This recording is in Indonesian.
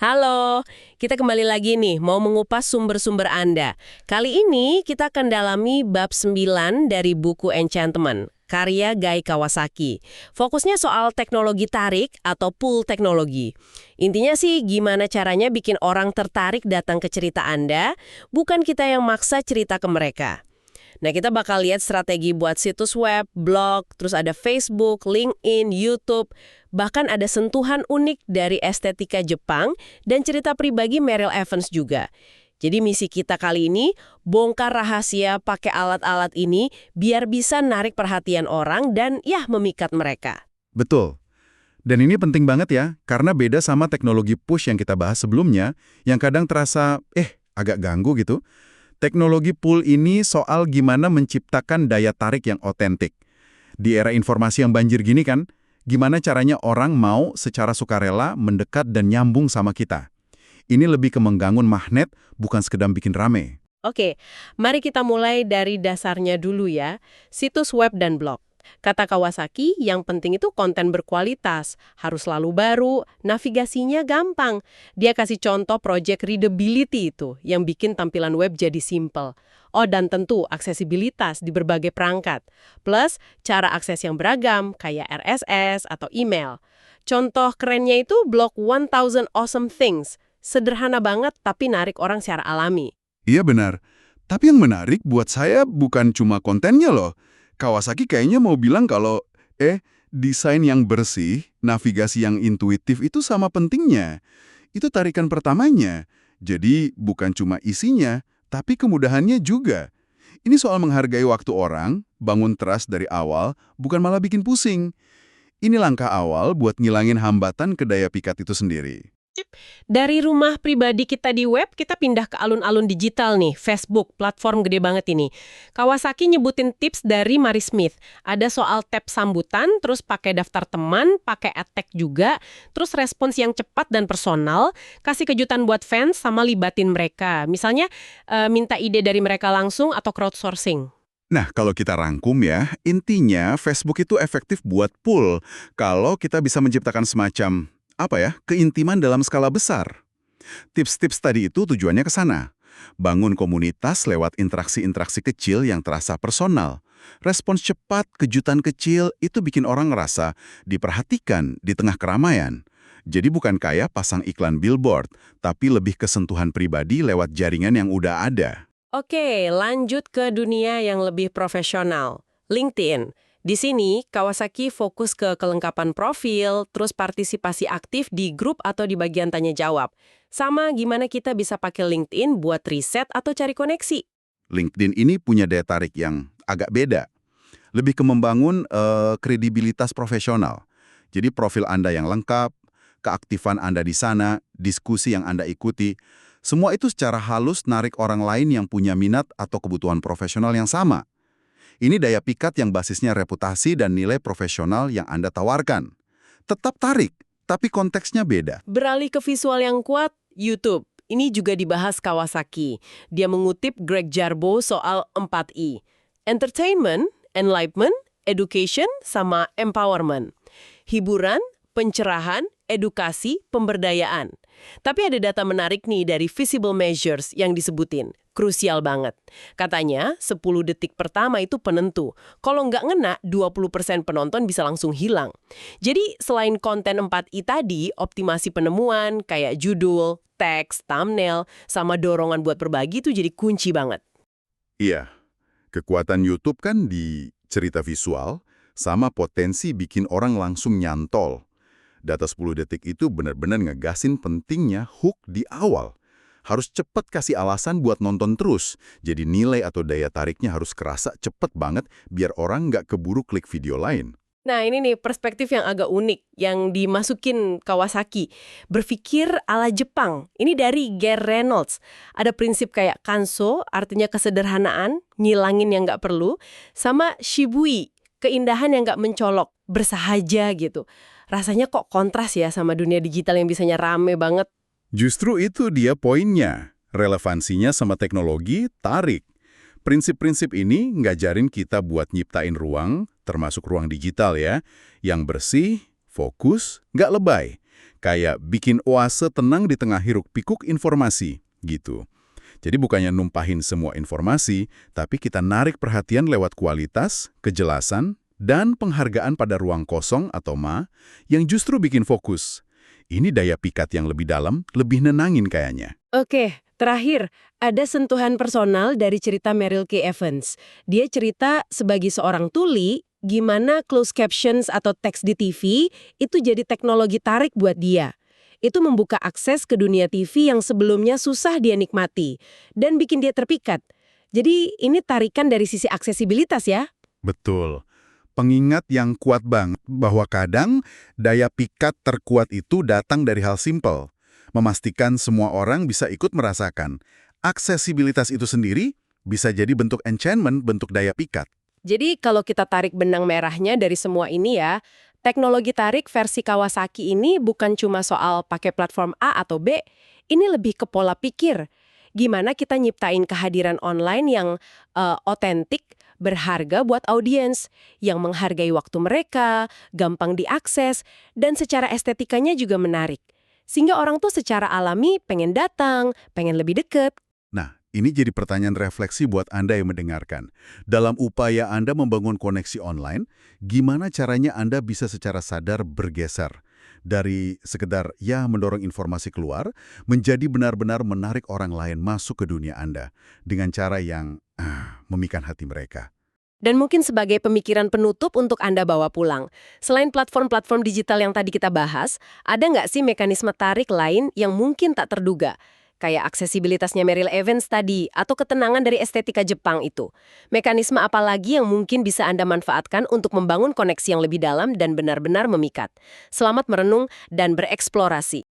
Halo, kita kembali lagi nih mau mengupas sumber-sumber Anda. Kali ini kita akan dalami bab 9 dari buku Enchantment, karya Guy Kawasaki. Fokusnya soal teknologi tarik atau pull teknologi. Intinya sih gimana caranya bikin orang tertarik datang ke cerita Anda, bukan kita yang maksa cerita ke mereka. Nah, kita bakal lihat strategi buat situs web, blog, terus ada Facebook, LinkedIn, YouTube, bahkan ada sentuhan unik dari estetika Jepang dan cerita pribadi Meryl Evans juga. Jadi misi kita kali ini, bongkar rahasia pakai alat-alat ini biar bisa narik perhatian orang dan ya memikat mereka. Betul. Dan ini penting banget ya, karena beda sama teknologi push yang kita bahas sebelumnya, yang kadang terasa, agak ganggu gitu. Teknologi pull ini soal gimana menciptakan daya tarik yang otentik. Di era informasi yang banjir gini kan, gimana caranya orang mau secara sukarela mendekat dan nyambung sama kita. Ini lebih ke menggangun magnet, bukan sekedar bikin rame. Oke, mari kita mulai dari dasarnya dulu ya, situs web dan blog. Kata Kawasaki, yang penting itu konten berkualitas, harus selalu baru, navigasinya gampang. Dia kasih contoh project readability itu, yang bikin tampilan web jadi simple. Oh, dan tentu aksesibilitas di berbagai perangkat. Plus, cara akses yang beragam, kayak RSS atau email. Contoh kerennya itu blog 1000 Awesome Things. Sederhana banget, tapi narik orang secara alami. Iya benar. Tapi yang menarik buat saya bukan cuma kontennya loh. Kawasaki kayaknya mau bilang kalau, desain yang bersih, navigasi yang intuitif itu sama pentingnya. Itu tarikan pertamanya. Jadi bukan cuma isinya, tapi kemudahannya juga. Ini soal menghargai waktu orang, bangun trust dari awal, bukan malah bikin pusing. Ini langkah awal buat ngilangin hambatan ke daya pikat itu sendiri. Dari rumah pribadi kita di web, kita pindah ke alun-alun digital nih, Facebook, platform gede banget ini. Kawasaki nyebutin tips dari Mari Smith. Ada soal tab sambutan, terus pakai daftar teman, pakai ad tag juga, terus respons yang cepat dan personal, kasih kejutan buat fans sama libatin mereka. Misalnya, minta ide dari mereka langsung atau crowdsourcing. Nah, kalau kita rangkum ya, intinya Facebook itu efektif buat pull kalau kita bisa menciptakan semacam keintiman dalam skala besar. Tips-tips tadi itu tujuannya ke sana. Bangun komunitas lewat interaksi-interaksi kecil yang terasa personal. Respons cepat, kejutan kecil, itu bikin orang ngerasa diperhatikan di tengah keramaian. Jadi bukan kayak pasang iklan billboard, tapi lebih ke sentuhan pribadi lewat jaringan yang udah ada. Oke, lanjut ke dunia yang lebih profesional. LinkedIn. Di sini, Kawasaki fokus ke kelengkapan profil, terus partisipasi aktif di grup atau di bagian tanya jawab. Sama gimana kita bisa pakai LinkedIn buat riset atau cari koneksi. LinkedIn ini punya daya tarik yang agak beda. Lebih ke membangun kredibilitas profesional. Jadi profil Anda yang lengkap, keaktifan Anda di sana, diskusi yang Anda ikuti, semua itu secara halus narik orang lain yang punya minat atau kebutuhan profesional yang sama. Ini daya pikat yang basisnya reputasi dan nilai profesional yang Anda tawarkan. Tetap tarik, tapi konteksnya beda. Beralih ke visual yang kuat, YouTube. Ini juga dibahas Kawasaki. Dia mengutip Greg Jarboe soal 4I. Entertainment, enlightenment, education, sama empowerment. Hiburan, pencerahan, edukasi, pemberdayaan. Tapi ada data menarik nih dari visible measures yang disebutin. Krusial banget. Katanya, 10 detik pertama itu penentu. Kalau nggak ngena, 20% penonton bisa langsung hilang. Jadi, selain konten 4I tadi, optimasi penemuan, kayak judul, teks, thumbnail, sama dorongan buat berbagi itu jadi kunci banget. Iya, kekuatan YouTube kan di cerita visual, sama potensi bikin orang langsung nyantol. Data 10 detik itu benar-benar ngegasin pentingnya hook di awal. Harus cepat kasih alasan buat nonton terus. Jadi nilai atau daya tariknya harus kerasa cepet banget biar orang nggak keburu klik video lain. Nah, ini nih perspektif yang agak unik yang dimasukin Kawasaki. Berpikir ala Jepang. Ini dari Gare Reynolds. Ada prinsip kayak kanso, artinya kesederhanaan, ngilangin yang nggak perlu, sama shibui, keindahan yang nggak mencolok, bersahaja gitu. Rasanya kok kontras ya sama dunia digital yang bisanya rame banget. Justru itu dia poinnya. Relevansinya sama teknologi tarik. Prinsip-prinsip ini ngajarin kita buat nyiptain ruang, termasuk ruang digital ya, yang bersih, fokus, nggak lebay. Kayak bikin oase tenang di tengah hiruk-pikuk informasi, gitu. Jadi bukannya numpahin semua informasi, tapi kita narik perhatian lewat kualitas, kejelasan, dan penghargaan pada ruang kosong atau yang justru bikin fokus. Ini daya pikat yang lebih dalam, lebih nenangin kayaknya. Oke, terakhir, ada sentuhan personal dari cerita Meryl K. Evans. Dia cerita sebagai seorang tuli, gimana closed captions atau teks di TV itu jadi teknologi tarik buat dia. Itu membuka akses ke dunia TV yang sebelumnya susah dia nikmati, dan bikin dia terpikat. Jadi ini tarikan dari sisi aksesibilitas ya. Betul. Pengingat yang kuat banget bahwa kadang daya pikat terkuat itu datang dari hal simpel. Memastikan semua orang bisa ikut merasakan. Aksesibilitas itu sendiri bisa jadi bentuk enchantment, bentuk daya pikat. Jadi kalau kita tarik benang merahnya dari semua ini ya, teknologi tarik versi Kawasaki ini bukan cuma soal pakai platform A atau B, ini lebih ke pola pikir. Gimana kita nyiptain kehadiran online yang otentik, berharga buat audiens, yang menghargai waktu mereka, gampang diakses, dan secara estetikanya juga menarik. Sehingga orang tuh secara alami pengen datang, pengen lebih deket. Nah, ini jadi pertanyaan refleksi buat Anda yang mendengarkan. Dalam upaya Anda membangun koneksi online, gimana caranya Anda bisa secara sadar bergeser? Dari sekedar mendorong informasi keluar, menjadi benar-benar menarik orang lain masuk ke dunia Anda dengan cara yang memikat hati mereka. Dan mungkin sebagai pemikiran penutup untuk Anda bawa pulang. Selain platform-platform digital yang tadi kita bahas, ada nggak sih mekanisme tarik lain yang mungkin tak terduga? Kayak aksesibilitasnya Meryl Evans tadi, atau ketenangan dari estetika Jepang itu. Mekanisme apa lagi yang mungkin bisa Anda manfaatkan untuk membangun koneksi yang lebih dalam dan benar-benar memikat? Selamat merenung dan bereksplorasi.